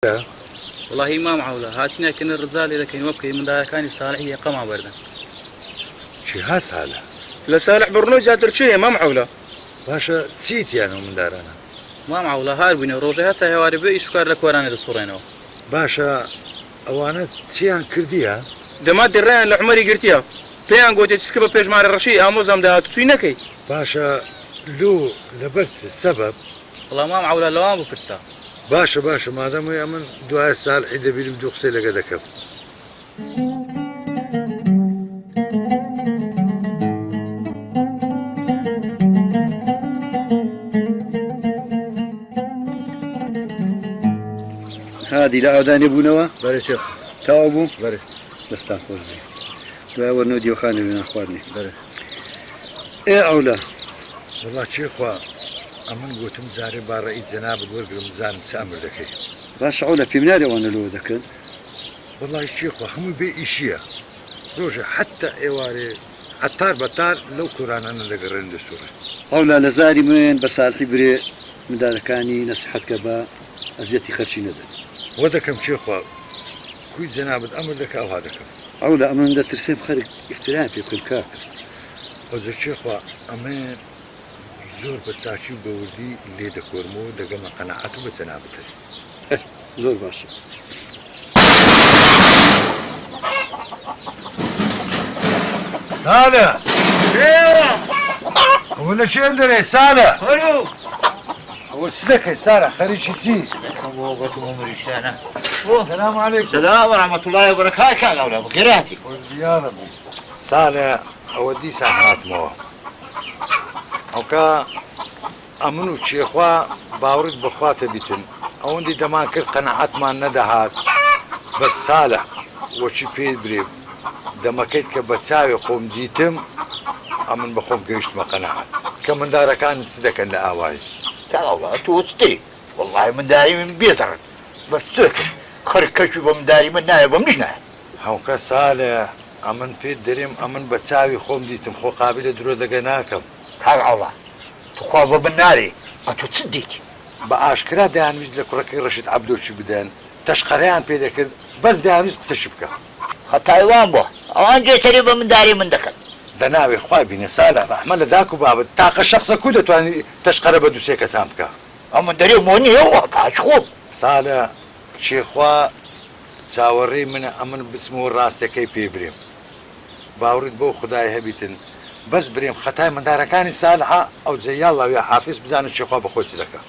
والله ما معوله هاتينا كن الرجال إذا كان وبكي من ذا كان صالحية قمع بردا شي ها صالح لصالح برنوج جاتر شيء ما معوله باشا تسيت يعني من دارنا ما معوله هاربيني وروجي حتى هواري بي شكار لك وراني الصورينه باشا اوانت تيان كرديها دما دريان لعمري قرتيها بيان قوتي تسكب بيج مار الرشي اموزام ده تسوينكي باشا لو لبرت السبب والله ما معوله لوام بفرسا باشا ما دام يامن دعاء الصالح اذا بيلم دوخسي لقدك هذه لا أوداني بونوا باري شيخ تاوبو باري دستان خوش بي دعاء ورنودي وخاني من أخواني باري إيه أولا والله شيخوا امن قوتم زاري بار رئيس جناب الورقم زان سامر دكي باش عولا في مناري وانا لو ذكر والله الشيخ هم بإشياء روجة حتى إيواري عطار بطار لو كوران أنا لقرن السورة أولا لزاري من بسالحي بري مداركاني نصيحتك با أزيتي خرشي ندن ودكم شيخوا كوي جناب الأمر ذكا أو هذاكم أولا أمن دا ترسيم خارج افتراء في كل كاكر وذا شيخوا أمين زور بتساشي بوردي اللي دكورمو دقم قناعته بتنابته زور باشا صالح ايوه هو شو عندنا صالح هلو هو صدق صالح خريجي تي السلام عليكم السلام ورحمة الله وبركاته كان أولا بخيراتي يا ربي صالح أودي ساعات موا اوكا امنو شيخوا باورد بخواته بيتن اوندي دمان كر قناعات ما ندهات بس صالح وشي بيد بريب دمكيت كبتساوي قوم ديتم امن بخوم قيشت ما قناعات كمن دارا كانت صدقا لآواي كان أولا توتري والله من داري من بيزر بس سكت خرج كشف من داري من نايب ومنش نايب اوكا صالح امن بيد دريم امن بتساوي قوم ديتم خو قابل درو دقناكم كان أولا تخاف بالناري أنتو تصديك باشكرا دانويز لكركي رشيد عبدو شو بدان تشقريان بيدا كرد بس دانويز تشبكه حتى أيوان بو أوان جي تريبا من داري من دخل دناوي خواه بيني صالح رحمة الله داكو بابا طاقة الشخص كله تواني تشقر بدو سيكا سامكا أما داري موني هو كاشخوب صالح شيخوا ساوري من امن باسمه الراس كي بيبريم باورد بو خداي هبيتن بس بريم خطاي من داركاني صالحة او زي الله ويا حافظ بزان الشيخوا بخوت صدقة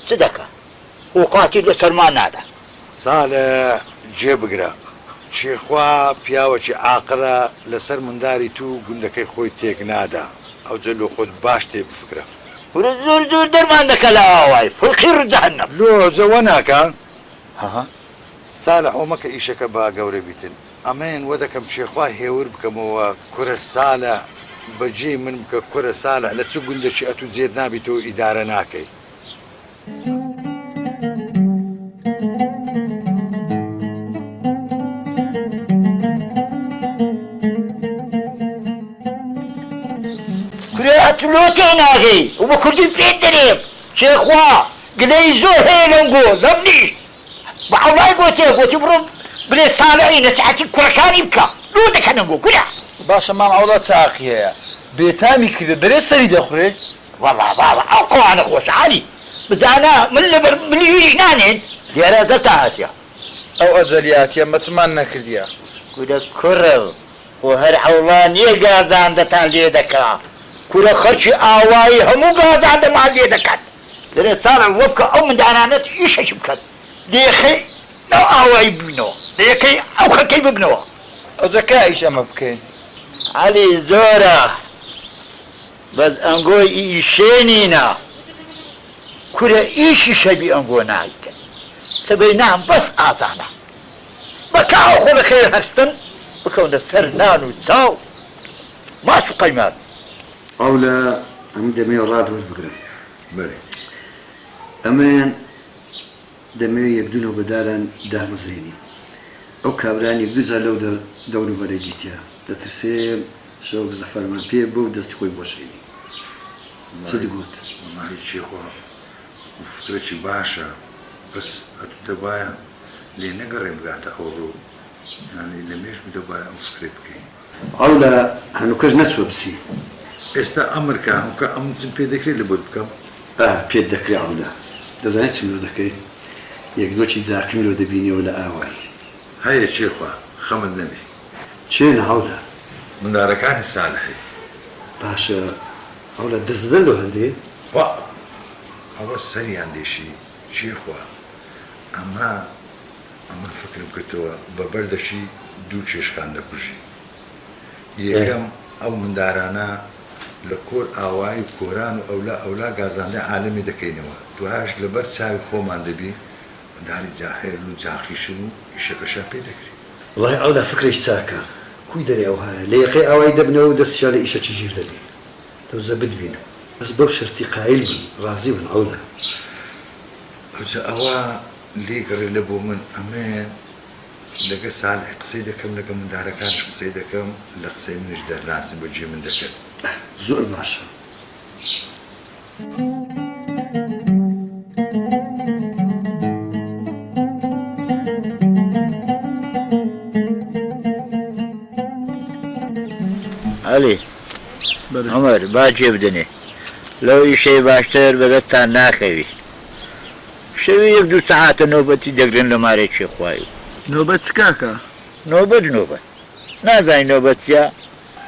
صدقة هو قاتل لسلمان هذا صالح جيب قرا شيخوا بياوشي عاقرة لسر من داري تو قندكي خوي تيك نادا او جلو خود باش تي بفكرة زور زور در ما عندك لا واي في الخير جهنم لو زوانا كان ها صالح ومك ايشك با قوري بيتن امين ودكم شيخوا هيور بكم هو كرة صالح بجي من بك كرة صالح لا تسوق شي اتو زيد نابي تو اداره ناكي كريات لوتي ناغي وبكردي بيت دريم شيخوا قلي زور هي لنقول لبني بعولاي قوتي برم بلي صالحين ساعتي كركاني بكا لوتك نقول كده باشا ما معوضات ساقية بيتامي كذا درس سريد أخرج والله بابا أقوى أنا خوش عالي بس أنا من اللي من يجنانين ديارة زتاهاتيا أو أجليات يا ما تمنى كرديا كده كرل وهر حولان يجازان دتان ليدكا كده خرشي آواي همو جازان دمع ليدكات دري صار وبكا أو من دانانات إيش شبكت ديخي نو آواي بنو ديخي أو خكي ببنو أو ذكاء إيش أما بكين علي زورا بس أنقول إيشينينا كده إيش شبي أنقول نايت سبيناهم بس آذانا بكاو خل خير هرستن بكون السر نانو تساو ما سو قيمات أولا أمين دمي وراد والبقرة بري أمين دمي يبدونه بدالا ده مزريني أو كابراني يبدوزا لو دورو بريجيتيا ده ترسيم شو بزفر من بيبو دستي خوي بوشيني صدقوت والله شيخوا وفكرتي باشا بس أتدبايا لێ نەگەڕێ بگاتە ئەو ڕوو ینی لە مێش بدە باە ئەم فکرێ بکەین ئەو لە هەنووکەش نەچوە بسی ئێستا ئەمرکە هەمکە ئەم چم پێ دەکرێت لە بۆ بکەم پێت دەکرێت ئەودا دەزانێت چم لۆ دەکەیت یەکدۆکی جاکمی لۆ دەبینیەوە لە ئاوای هەیە چێخوا خەمت نەبێ چێ نەهاودا مندارەکانی ساڵحی باشە ئەو لە دەست دەدەن لۆ هەندێ ئەوە سەریان دێشی چێخوا ئەمە فکرم کردەوە بەبەردەشی دوو چێشکان دەکوژی یەکەم ئەو مندارانە لە کۆر ئاوای کۆران و ئەولا گازاندە عالمی دەکەینەوە دوایش لەبەر چاوی خۆمان دەبی منداری جاهێر و جاخیشن و ئیشەکەشان پێ دەکرێت وڵای ئەو لە فکرێک چاکە کوی دەرێ ئەو هەیە لە یەقەی ئاوای دەبنەوە و دەستیان لە ئیشەکی ژیر دەبێت دەوزە بتبینم بەس بەو شەرتی قایل بن ڕازی بن ئەو لە ئەوە لێگەڕێ لە بۆ من ئەمێ لەگە ساڵ قسەی دەکەم لەگە مندارەکانش قسەی دەکەم لە قسەی منش دەرناسی بەجێ من دەکرد زۆر باشە عەلی عومەر با جێ بدەنێ لەو ئیشەی باشتر بەدەستان ناکەوی شەوی یەک دوو سەعاتە نۆبەتی دەگرن لە مارەی چێخوایی نۆبەت چ کاکە؟ نۆبەت نازانی نۆبەتیە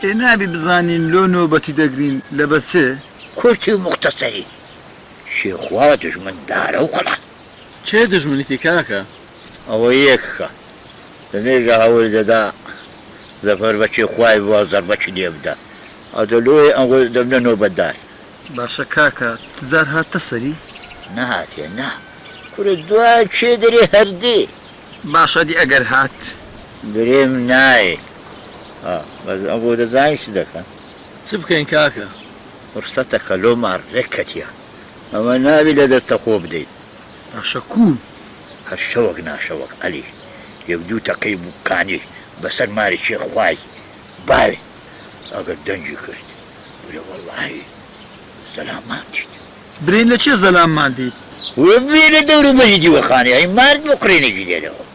ئێ نابی بزانین لۆ نۆبەتی دەگرین لەبەر چێ؟ کورتی و مختصری شێخوا دژمندارە و خەڵا چێ دژمنیتی کاکە؟ ئەوە یەکە لەنێژە هەوڵ دەدا زەفەر بە چێخوای بووە زەربەچی لێ بدە ئەدەلۆی ئەوە دەبنە نۆبەتدار باشە کاکە تجار هاتە سەری؟ نەهاتێ نا کورە دوای چێ دەرێ هەردێ باشە دی ئەگەر هات برێم نایە بەس ئەوە دەزانی چ دەکەن چ بکەین کاکە؟ فرسەتەکە لۆمار ڕێکەتیە ئەمە ناوی لە دەستە خۆ بدەیت باشە کوون؟ هەر شەوەک ناشەوەک عەلی یەک دوو تەقەی بووکانی بەسەر ماری چێخوای باوێ ئەگەر دەنجی کرد بڵێ وەڵڵاهی سەلامان دیت برین لە چێ زەلاممان دیت؟ وە بێنە دەوری بەژی دیوەخانەی ئەی مارد بقڕێنێکی لێرەوە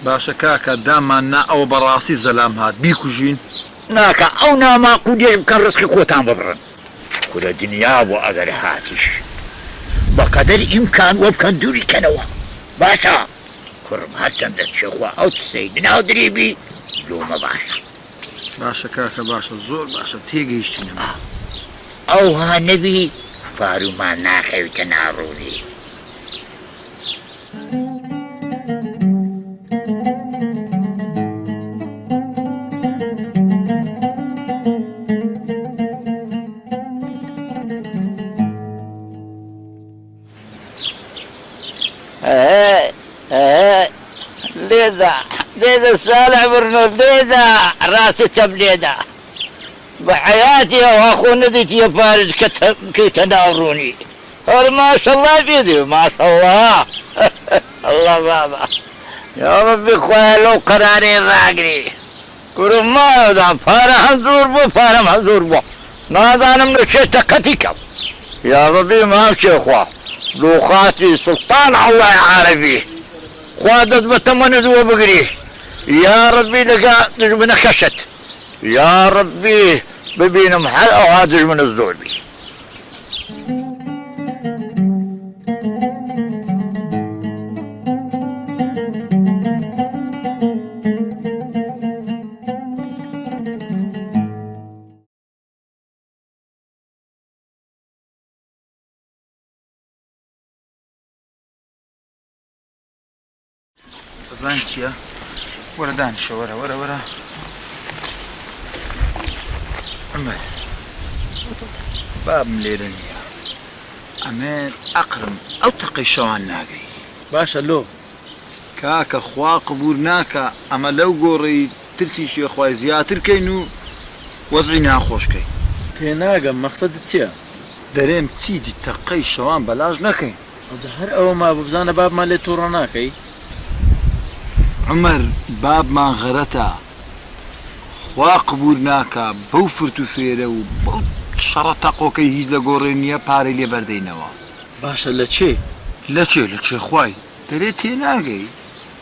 باشە کاکە دامان نا ئەوە بەڕاستی زەلام هات بیکوژین ناکە ئەو ناماق و دێژ بکەن ڕزقی خۆتان ببڕن کورە دنیا بۆ ئەگەر هاتیش بەقەدەر ئیمکان وە بکەن دووری کەنەوە باشە کوڕم هەرچەندە چێخوا ئەو تسەی بناو درێبی لۆمە باشە باشە کاکە باشە زۆر باشە تێگەیشتینەوە ئەوها نەبی بارومان ناکەویتە ناڕوونی لێدە ساڵح بڕنۆ لێدە ڕاستی چەم لێدە بە حەیاتی ئەوها خۆ نەدەیتیە پارت کە بکەیتە ناڕوونی هەر ماشەڵڵا بێدێ ماشەڵڵا ئەڵڵا بابا یا ڕەبی خۆیان لەو قەرارەی ڕاگری کوڕم ماوەدا پارە هەم زۆر بوو پارەم هەم زۆر بووە نازانم لە چێ تەقەتی کەم یا ڕەبی مام چێخوا لۆخاتی سوڵتان عەڵڵای عارەبی خوا دەست بە تەمەنت وە بگری یا ڕەبی لەگا دژمنە خەشت یا ڕەبی ببینم هەر ئەوها دژمنە زۆر بی زان چییە؟ وەرە دانیشە وەرە وەرە وەرە عومەر بابم لێرە نییە ئەمێ ئەقرم ئەو تەقەی شەوان ناگەی باشە لۆ کاکە خوا قبول ناکە ئەمە لەو گۆڕی ترسی شێخوای زیاتر کەین و وەزعی ناخۆشکەی پێناگەم مەقسەدت چییە؟ دەرێم چیدی تەقەی شەوان بەلاژ نەکەین هەر ئەوە ما ببزانە بابمان لێ تووڕە ناکەی عمەر بابمان غەرەتە خوا قبول ناکە بەو فرت و فێرە و بەو شەڕە تەقۆکەی هیچ لە گۆڕێ نییە پارەی لێ بەردەینەوە باشە لە چێ؟ لە چێ لە چێخوای دەرێت تێ ناگەی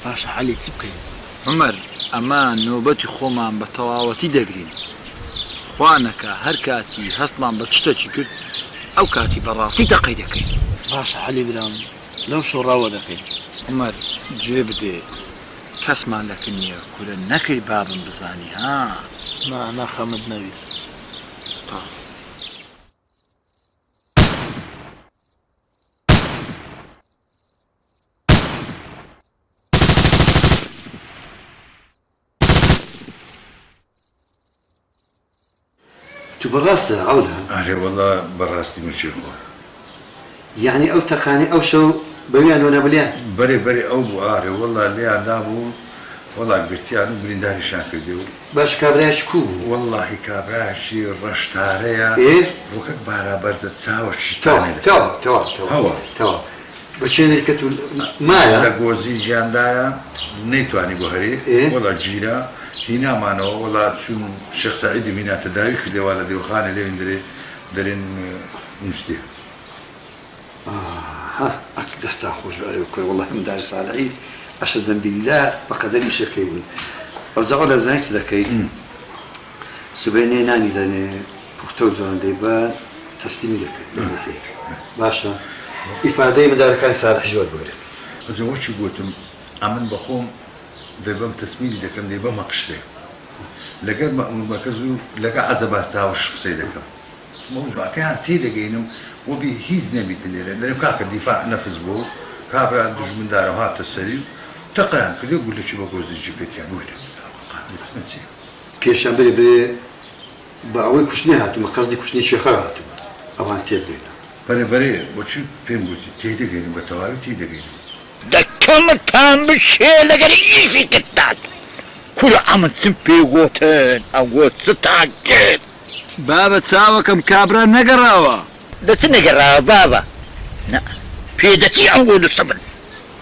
باشە عەلی چی بکەین؟ عمەر ئەمان نۆبەتی خۆمان بە تەواوەتی دەگرین خوانەکە هەر کاتی هەستمان بە شتێکی کرد ئەو کاتی بەڕاستی تەقەی دەکەین. باشە عەلی برام لەو شۆڕاوە دەکەین. عمەر جێ بدێ کەسمان لەکن نییە کورە نەکەی بابم بزانی ها ناخەمت نەوی. تو بەڕاستە ئەولا ئارێ وەڵا بەڕاستی مچێ خۆ یعنی ئەو تەقانی ئەو شەو بەویان وەنەبلیان بەرێ بەرێ ئەو بوو ئارێ وەڵا لێیان دابوو وەڵا گرتیان و برینداریشان کردی و باش کابراش کو بوو وەڵاهی کابراشی ڕەشتارەیە ڕووکەک بارابەرزە چاوەشی تەوا بەچێ نەرکەت و مایە لە گۆزی گیاندایە نەیتوانی بۆ هەرێ وەڵا گیرە هی نامانەوە وەڵا چون شێخ سەعیدی میناتە داوی کردێوە لە دێوخانە لێوین دەرێن نووسێ دەستا خۆش بەرێ کوێ وەڵا هەمدار ساڵحی ئەشەدەن بیللا بەقەدەری شەکەی بوون ئەو زەوە لە زانیت دەکەیت سوبێنێ نانی دەنێ پوختە و زۆندەی بە تەسلیمی دەکەیت باشە ئیفادەی مندارەکانی ساڵح ژۆر بگرێت ئەجەوەچی گوتم ئەمن بەخۆم دەبەم تەسمیلی دەکەم دێ بەمە قشتێ لەگەر مەکەز و لەگە عەزە باستاوەش قسەی دەکەم مۆژوعەکەیان تێ دەگەینم وەبی هیچ نەبیتە لێرە دەرێم کاکە دیفاع نەفز بوو کابرا دژمندارە هاتە سەری و تەقەیان کردێ گولەکی بە گۆزیجی پێتیان وێنێ پێشیان بێ بێ بە ئەوەی کوشتنی هاتوومە قەزدی کوشتنی شێخەر هاتووە ئەوان تێبێنە بەرێ بۆچی پێم گوتی تێی دەگەینم بە تەواوی تێی دەگەینم دەکەمتان بشێ لەگەر ئیشی کردان کورە ئەمە چم پێگوتن ئەوە چتان کرد بابە چاوەکەم کابرا نەگەڕاوە دەچ نەگەڕاوە بابە پێدەچی ئەوگۆ دوستە من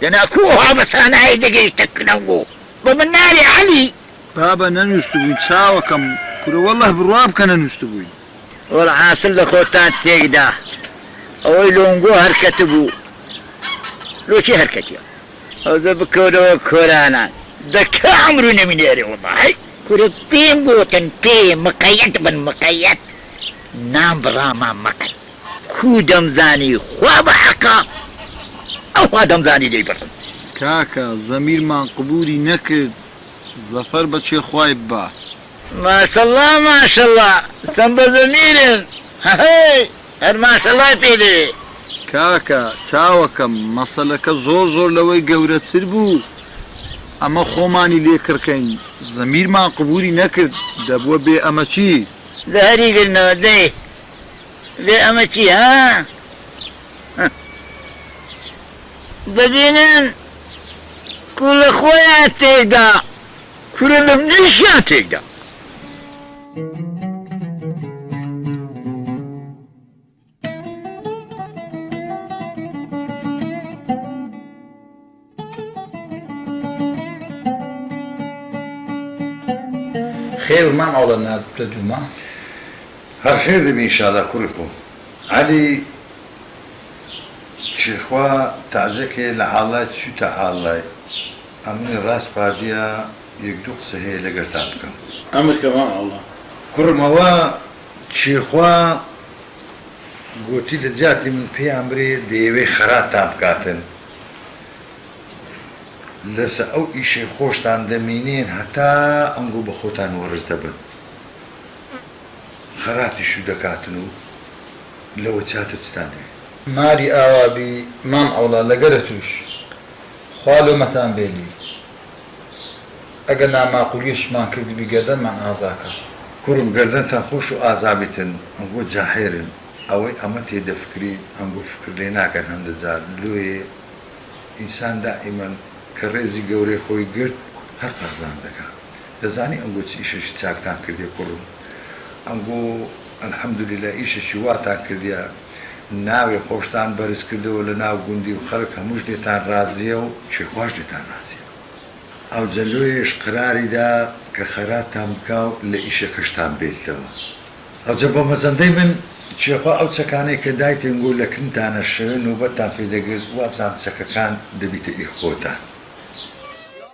یەناکوها بەسانایی دەگەیشتە کنەوگۆ بە من ناری عەلی بابە نەنووست بووین چاوەکەم کورە وەڵڵە بڕوا بکە نەنووست بووین وەڵا حاسل لە خۆتان تێکدا ئەوەی لۆنگۆ هەرکەتە بوو لۆچی هەرکەتیە ئەوزە بکەوتەوە کۆرانان دەکا ئەمرو نەمینێرێ وەڵڵاهی کورە پێم گوتن پێ مقەیەت بن مقەیەت نام بڕامان مەکەن کو دەمزانی خوا بە حەقا ئەوها دەمزانی دەیبڕن کاکە زەمیرمان قبولی نەکرد زەفەر بەچێ خوای با ماشەڵڵا ماشەڵڵا چەند بە زەمیرن هەهەی هەر ماشەڵڵای پێدێ کاکە چاوەکەم مەسەلەکە زۆر لەوەی گەورەتر بوو ئەمە خۆمانی لێکڕکەین زەمیرمان قبولی نەکرد دەبووە بێ ئەمە چی لە هەریگرنەوە دەی بێ ئەمە چی ها ببینن کو لە خۆیان تێکدا کورە لە منیشیان تێکدا خێرمان ئەوڵە نادە دوومە هەر خێر دەبی ئینشاڵڵا کوڕی خۆم عەلی چێخوا تازەکێ لە حاڵای چوتە حاڵای ئەمنی ڕاست پاردیە یەک دوو قسە هەیە لەگەرتان بکەم ئەمرکەمان ئەوڵە کوڕمەوە چێخوا گوتی لە جاتی من پێیان برێ دەیەوێ خەراتان بکاتن لەسە ئەو ئیشەی خۆشتان دەمینێن هەتا ئەنگۆ بە خۆتان وەڕز دەبن خەراتیش و دەکاتن و لەوە چاتر چتان دەوێت ماری ئاوابی مام ئەوڵا لەگەرە توش خوا لۆمەتان بێنی ئەگەر ناماقولیشمان کردی بیگەردەمان ئازاکە کوڕم گەردەنتان خۆش و ئازابیتن ئەنگۆ جاحێرن ئەوەی ئەمە تێدەفکری ئەنگۆ فکر لێ ناکەن هەندە جار لۆیێ ئینسان دائیمەن کە ڕێزی گەورەی خۆی گرت هەر قەرزان دەکات دەزانی ئەنگۆ چ ئیشەشی چاکتان کردێ کوڕم ئەنگۆ ئەلحەمدولیلا ئیشەشی واتان کردیە ناوێ خۆشتان بەرز کردەوە لە ناو گوندی و خەڵک هەمووش لێتان رازیە و چێخواش لێتان رازیە ئەو جەلۆیش قراریدا کە خەراتان بکاو لە ئیشەکەشتان بێتەوە ئەوجە بە مەزەندەی من چێخوا ئەو چەکانەی کە دایتێنگۆ لە کنتانە شەوێ نوبەتتان پێدەگرت وابزان چەکەکان دەبیتە ئیخۆتان